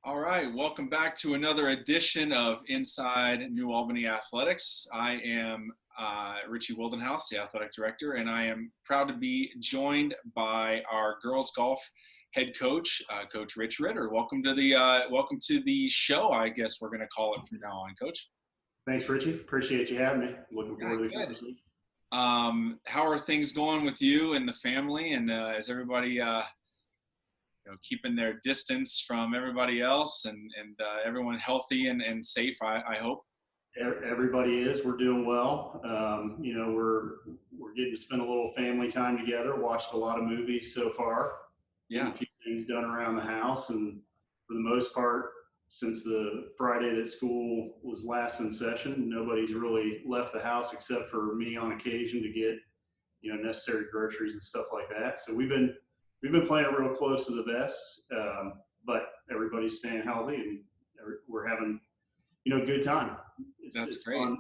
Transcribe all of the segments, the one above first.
All right, welcome back to another edition of Inside New Albany Athletics. I am Richie Wildenhouse, the athletic director, and I am proud to be joined by our girls golf head coach, Coach Rich Ritter. Welcome to the show. I guess we're going to call it from now on, Coach. Thanks, Richie. Appreciate you having me. Looking Yeah, forward to the good. conversation. How are things going with you and the family? And is everybody keeping their distance from everybody else and everyone healthy and safe, I hope. Everybody is. We're doing well. We're getting to spend a little family time together. Watched a lot of movies so far. Getting Yeah, a few things done around the house, and for the most part, since the Friday that school was last in session, nobody's really left the house except for me on occasion to get necessary groceries and stuff like that. So we've been playing it real close to the vest, but everybody's staying healthy and we're having good time. that's It's great. fun.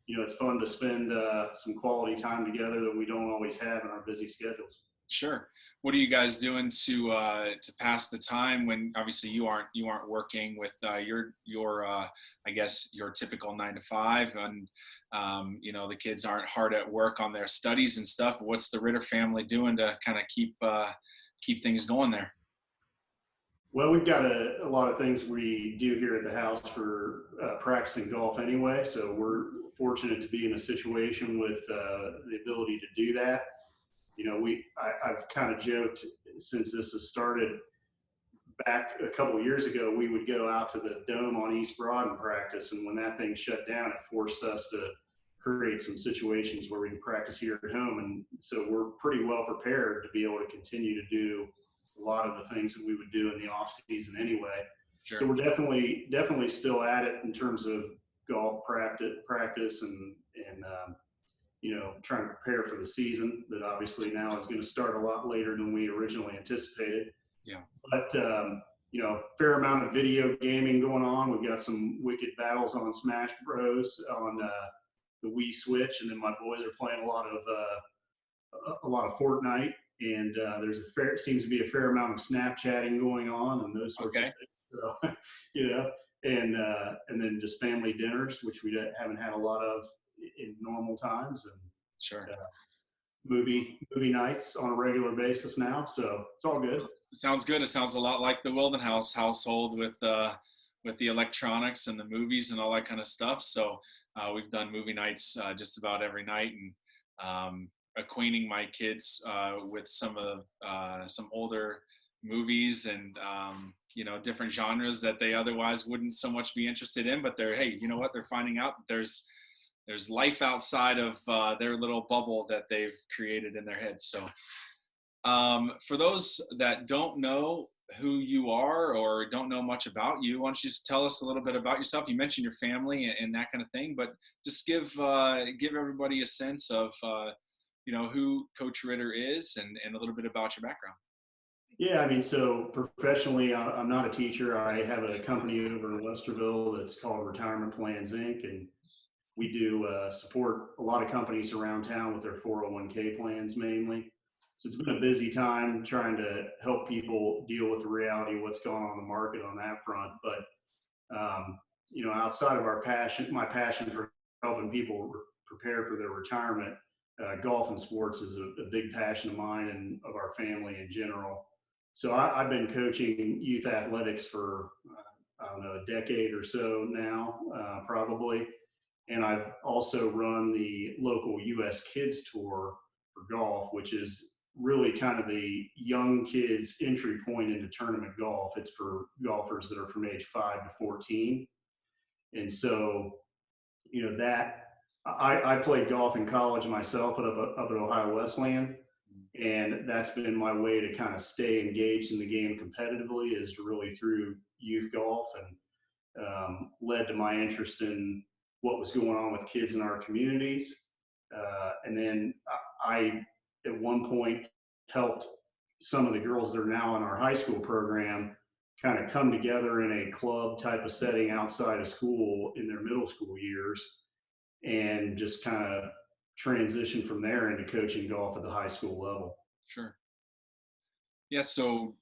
It's fun to spend some quality time together that we don't always have in our busy schedules. Sure. What are you guys doing to pass the time when obviously you aren't working with your I guess your typical 9 to 5 and the kids aren't hard at work on their studies and stuff. What's the Ritter family doing to kind of keep things going there? Well, we've got a lot of things we do here at the house for practicing golf anyway. So we're fortunate to be in a situation with the ability to do that. I've kind of joked since this has started back a couple of years ago, we would go out to the dome on East Broad and practice. And when that thing shut down, it forced us to create some situations where we can practice here at home. And so we're pretty well prepared to be able to continue to do a lot of the things that we would do in the off season anyway. So Sure. we're definitely still at it in terms of golf practice and trying to prepare for the season that obviously now is going to start a lot later than we originally anticipated. Yeah. But fair amount of video gaming going on. We've got some wicked battles on Smash Bros on the Wii Switch, and then my boys are playing a lot of Fortnite. And seems to be a fair amount of Snapchatting going on and those sorts of Okay. things. So, you know, and then just family dinners, which we haven't had a lot of in normal times, and Sure. movie nights on a regular basis now. So it's all good. It sounds good. It sounds a lot like the Wildenhouse household with the electronics and the movies and all that kind of stuff. So we've done movie nights just about every night and acquainting my kids with some older movies and different genres that they otherwise wouldn't so much be interested in. But they're finding out that there's life outside of their little bubble that they've created in their heads. So for those that don't know who you are or don't know much about you, why don't you just tell us a little bit about yourself? You mentioned your family and that kind of thing, but just give everybody a sense of who Coach Ritter is and a little bit about your background. Yeah, I mean, so professionally, I'm not a teacher. I have a company over in Westerville that's called Retirement Plans Inc. And we do support a lot of companies around town with their 401k plans mainly. So it's been a busy time trying to help people deal with the reality of what's going on in the market on that front. But outside of my passion for helping people prepare for their retirement, golf and sports is a big passion of mine and of our family in general. So I've been coaching youth athletics for I don't know, a decade or so now, probably. And I've also run the local U.S. Kids Tour for golf, which is really kind of the young kids' entry point into tournament golf. It's for golfers that are from age 5 to 14. And so, that I played golf in college myself up at Ohio Wesleyan. And that's been my way to kind of stay engaged in the game competitively is really through youth golf and led to my interest in what was going on with kids in our communities. And then I, at one point, helped some of the girls that are now in our high school program kind of come together in a club type of setting outside of school in their middle school years and just kind of transition from there into coaching golf at the high school level. Sure. Yeah. So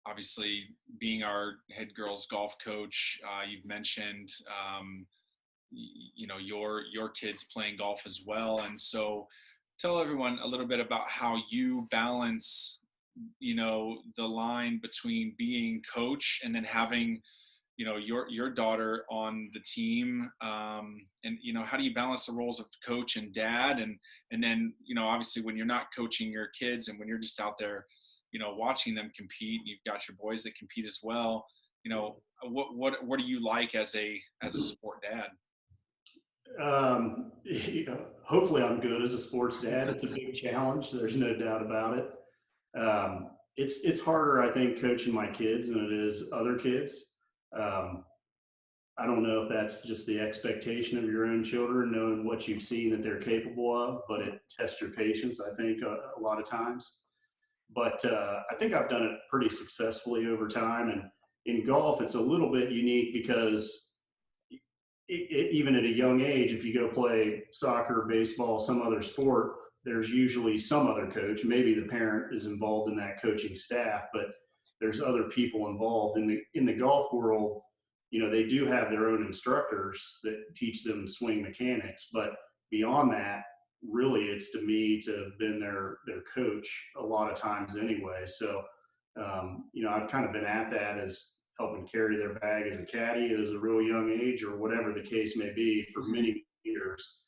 obviously being our head girls golf coach, you've mentioned, your kids playing golf as well. And so tell everyone a little bit about how you balance, the line between being coach and then having, your daughter on the team, and how do you balance the roles of coach and dad, and then obviously when you're not coaching your kids and when you're just out there watching them compete, you've got your boys that compete as well. What do you like as a sport dad? Hopefully I'm good as a sports dad. It's a big challenge. There's no doubt about it. It's harder, I think, coaching my kids than it is other kids. Um, I don't know if that's just the expectation of your own children, knowing what you've seen that they're capable of, but it tests your patience, I think, a lot of times. But I think I've done it pretty successfully over time. And in golf, it's a little bit unique because even at a young age, if you go play soccer, baseball, some other sport, there's usually some other coach. Maybe the parent is involved in that coaching staff, but there's other people involved. In the golf world, they do have their own instructors that teach them swing mechanics. But beyond that, really, it's to me to have been their coach a lot of times anyway. So, I've kind of been at that as helping carry their bag as a caddy at a real young age, or whatever the case may be, for many years.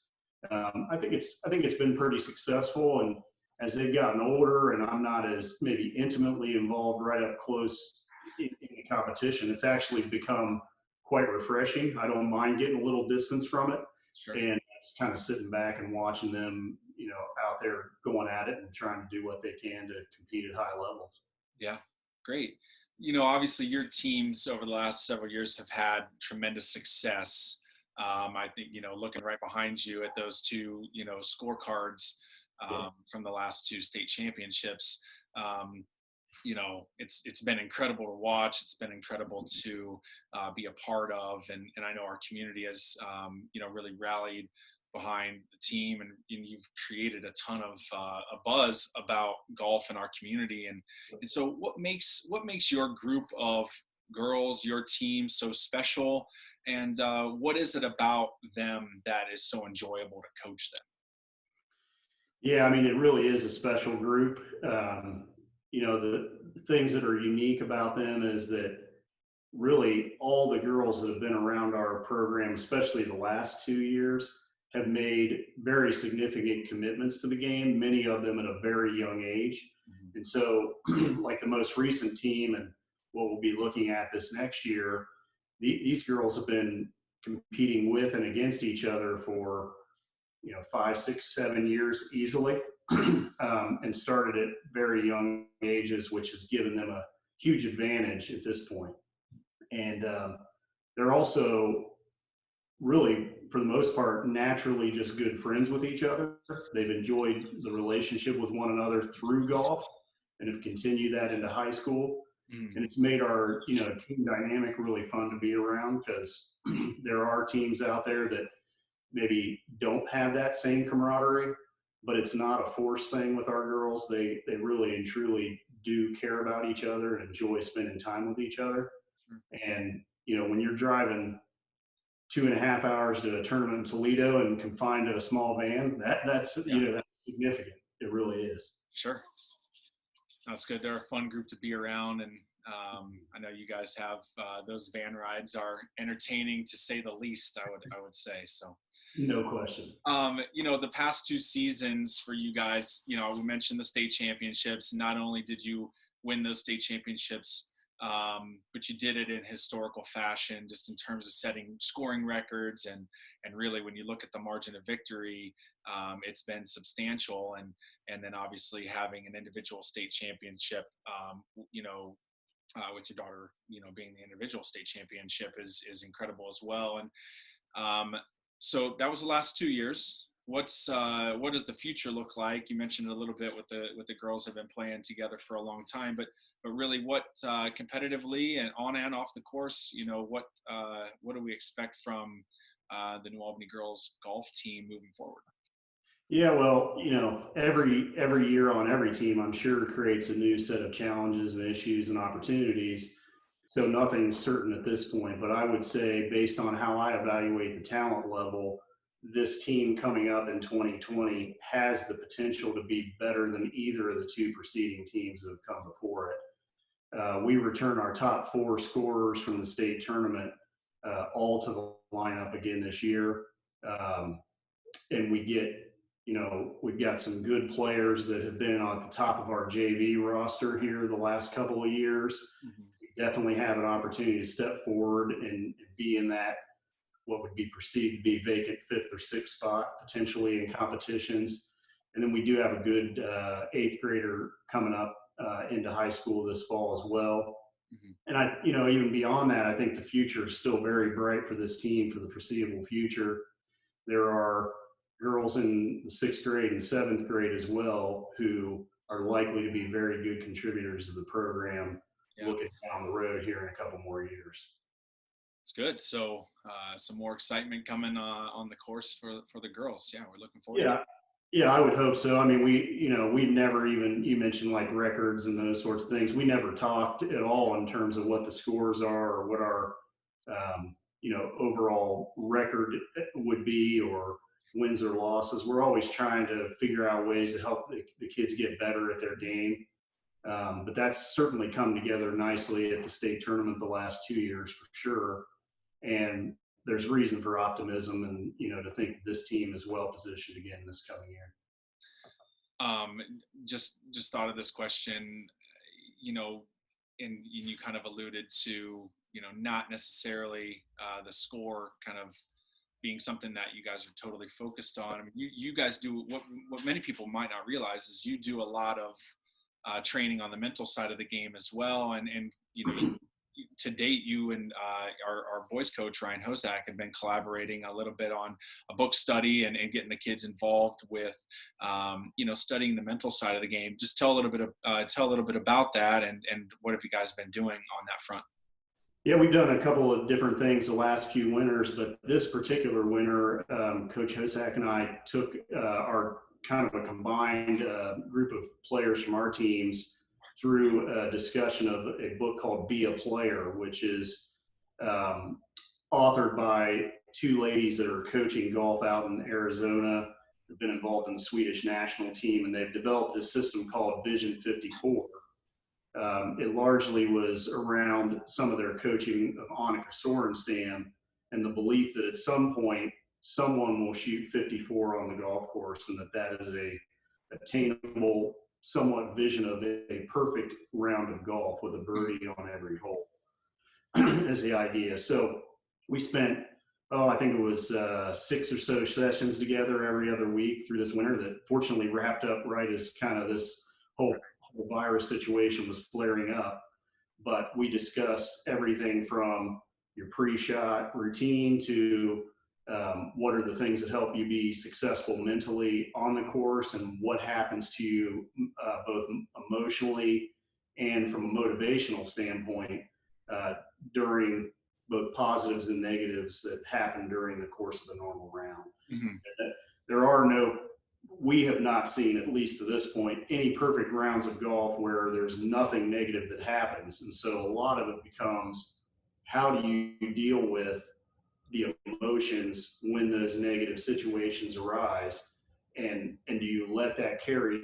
I think it's been pretty successful, and as they've gotten older, and I'm not as maybe intimately involved right up close in the competition, it's actually become quite refreshing. I don't mind getting a little distance from it, Sure. and just kind of sitting back and watching them, out there going at it and trying to do what they can to compete at high levels. Yeah, great. Obviously your teams over the last several years have had tremendous success. I think, looking right behind you at those two, scorecards, Yeah. from the last two state championships. Um, it's been incredible to watch. It's been incredible to be a part of, and I know our community has really rallied behind the team, and you've created a ton of a buzz about golf in our community. And so what makes your group of girls, your team, so special, and what is it about them that is so enjoyable to coach them? Yeah, I mean, it really is a special group. The things that are unique about them is that really all the girls that have been around our program, especially the last 2 years, have made very significant commitments to the game, many of them at a very young age. Mhm. And so, like the most recent team, and what we'll be looking at this next year, these girls have been competing with and against each other for 5, 6, 7 years easily, and started at very young ages, which has given them a huge advantage at this point. And they're also really, for the most part, naturally just good friends with each other. They've enjoyed the relationship with one another through golf and have continued that into high school. Mhm. And it's made our team dynamic really fun to be around, because there are teams out there that maybe don't have that same camaraderie, but it's not a forced thing with our girls. They really and truly do care about each other and enjoy spending time with each other. And when you're driving 2.5 hours to a tournament in Toledo and confined to a small van, that's Yeah, that's significant. It really is. sure. That's good. They're a fun group to be around, and I know you guys have those van rides are entertaining to say the least. I would say so. No question. The past two seasons for you guys, we mentioned the state championships. Not only did you win those state championships, but you did it in historical fashion, just in terms of setting scoring records, and really when you look at the margin of victory, it's been substantial, and then obviously having an individual state championship, with your daughter, being the individual state championship is incredible as well. And so that was the last 2 years. What does the future look like? You mentioned it a little bit with the girls have been playing together for a long time, but really, what competitively and on and off the course, what do we expect from the New Albany girls golf team moving forward? Yeah, well, every year on every team, I'm sure creates a new set of challenges and issues and opportunities. So nothing's certain at this point, but I would say based on how I evaluate the talent level, this team coming up in 2020 has the potential to be better than either of the two preceding teams that have come before it. We return our top four scorers from the state tournament all to the lineup again this year. Um, and we've got some good players that have been at the top of our JV roster here the last couple of years. Mhm. We definitely have an opportunity to step forward and be in that what would be perceived to be vacant fifth or sixth spot potentially in competitions. And then we do have a good eighth grader coming up into high school this fall as well. Mhm. And even beyond that, I think the future is still very bright for this team for the foreseeable future. There are girls in the sixth grade and seventh grade as well who are likely to be very good contributors to the program Yeah, looking down the road here in a couple more years. it's good. So some more excitement coming on the course for the girls. Yeah, we're looking forward to it. Yeah, yeah, I would hope so. I mean, we never even, you mentioned like records and those sorts of things. We never talked at all in terms of what the scores are or what our, overall record would be or wins or losses. We're always trying to figure out ways to help the kids get better at their game. But that's certainly come together nicely at the state tournament the last 2 years for sure. And there's reason for optimism and to think this team is well positioned again this coming year. Um, just thought of this question, you know, and you kind of alluded to, not necessarily the score kind of being something that you guys are totally focused on. I mean, you guys do what many people might not realize is you do a lot of training on the mental side of the game as well. And to date, you and our boys coach Ryan Hozak have been collaborating a little bit on a book study and getting the kids involved with studying the mental side of the game. Just tell a little bit about that and what have you guys been doing on that front? Yeah, we've done a couple of different things the last few winters, but this particular winter, Coach Hosak and I took our kind of a combined group of players from our teams through a discussion of a book called Be a Player, which is um, authored by two ladies that are coaching golf out in Arizona. They've been involved in the Swedish national team, and they've developed this system called Vision 54. It largely was around some of their coaching of Annika Sorenstam and the belief that at some point someone will shoot 54 on the golf course and that is a attainable somewhat vision of a perfect round of golf with a birdie on every hole is the idea. So we spent, I think it was 6 or so sessions together every other week through this winter that fortunately wrapped up right as kind of this whole virus situation was flaring up. But we discussed everything from your pre-shot routine to what are the things that help you be successful mentally on the course and what happens to you both emotionally and from a motivational standpoint uh, during both positives and negatives that happen during the course of a normal round. Mm-hmm. There are no, we have not seen, at least to this point, any perfect rounds of golf where there's nothing negative that happens. And so a lot of it becomes how do you deal with the emotions when those negative situations arise? And do you let that carry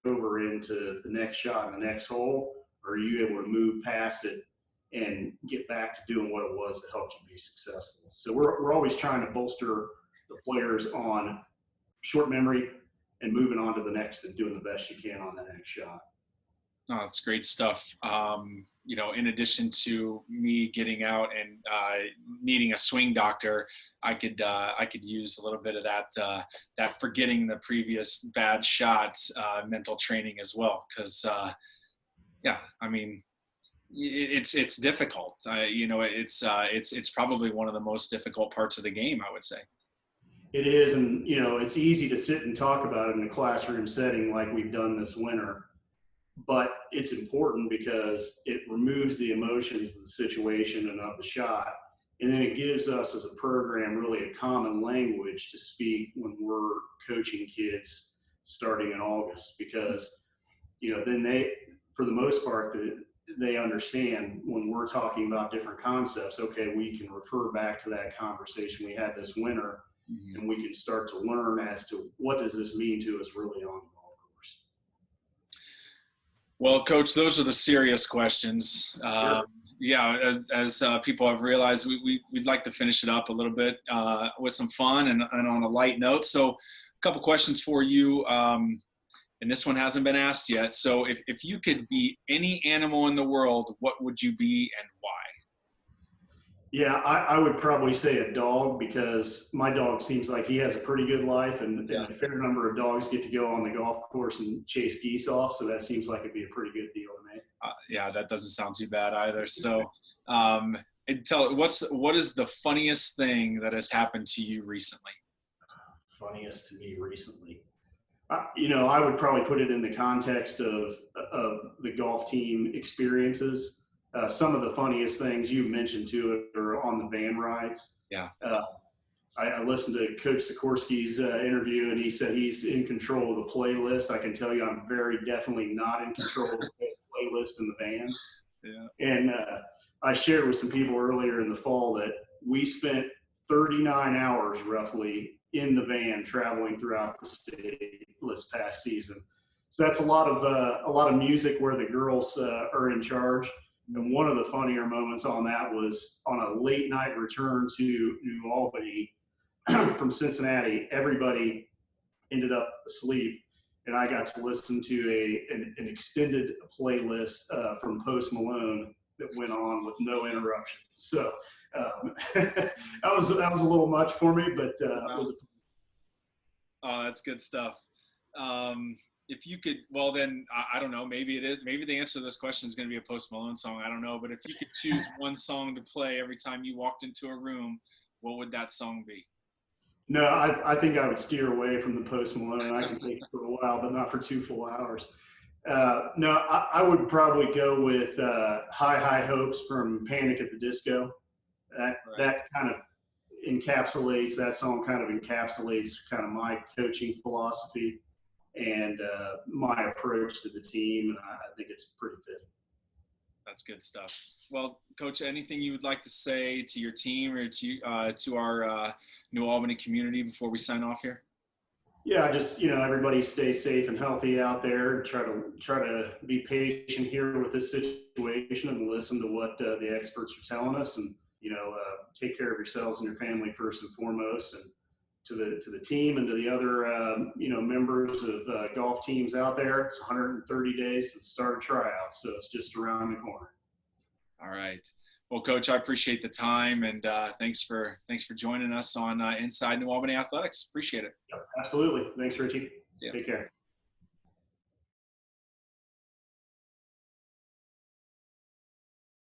over into the next shot and the next hole? Or are you able to move past it and get back to doing what it was that helped you be successful? So we're always trying to bolster the players on short memory and moving on to the next and doing the best you can on that next shot. Oh, that's great stuff. In addition to me getting out and needing a swing doctor, I could use a little bit of that forgetting the previous bad shots mental training as well. Because yeah, I mean, it's difficult. It's probably one of the most difficult parts of the game, I would say. It is, and it's easy to sit and talk about it in a classroom setting like we've done this winter, but it's important because it removes the emotions of the situation and of the shot And then it gives us as a program really a common language to speak when we're coaching kids starting in August, because, then for the most part, they understand when we're talking about different concepts. Okay, we can refer back to that conversation we had this winter, Mhm. and we can start to learn as to what does this mean to us really on the golf course. Well, Coach, those are the serious questions. Sure. Yeah, as people have realized, we'd like to finish it up a little bit with some fun and on a light note. So, a couple questions for you, and this one hasn't been asked yet. So, if you could be any animal in the world, what would you be and why? Yeah, I would probably say a dog, because my dog seems like he has a pretty good life, and Yeah, a fair number of dogs get to go on the golf course and chase geese off. So that seems like it'd be a pretty good deal to me. yeah, that doesn't sound too bad either. So, and what is the funniest thing that has happened to you recently? Funniest to me recently. I would probably put it in the context of the golf team experiences. Some of the funniest things you mentioned to it are on the van rides. Yeah. Uh, I listened to Coach Sikorsky's interview, and he said he's in control of the playlist. I can tell you, I'm very definitely not in control of the playlist in the van. Yeah. And I shared with some people earlier in the fall that we spent 39 hours roughly in the van traveling throughout the state this past season. So that's a lot of music where the girls are in charge. And one of the funnier moments on that was on a late night return to New Albany from Cincinnati. Everybody ended up asleep, and I got to listen to an extended playlist from Post Malone that went on with no interruption. So that was a little much for me, but it was. Oh, that's good stuff. If you could, well, then I don't know. Maybe it is. Maybe the answer to this question is going to be a Post Malone song. I don't know. But if you could choose one song to play every time you walked into a room, what would that song be? No, I think I would steer away from the Post Malone. I can take it for a while, but not for 2 full hours. No, I would probably go with High High Hopes from Panic at the Disco. Right. That kind of encapsulates, that song kind of encapsulates kind of my coaching philosophy and my approach to the team. And I think it's pretty fitting. That's good stuff. Well, Coach, anything you would like to say to your team or to our New Albany community before we sign off here? Yeah, just everybody stay safe and healthy out there. Try to be patient here with this situation and listen to what the experts are telling us, and take care of yourselves and your family first and foremost. And to the team and to the other members of golf teams out there, it's 130 days to the start of tryouts, so it's just around the corner. All right. Well, Coach, I appreciate the time and thanks for joining us on Inside New Albany Athletics. Appreciate it. Yep, absolutely. Thanks, Richie. Yeah. Take care.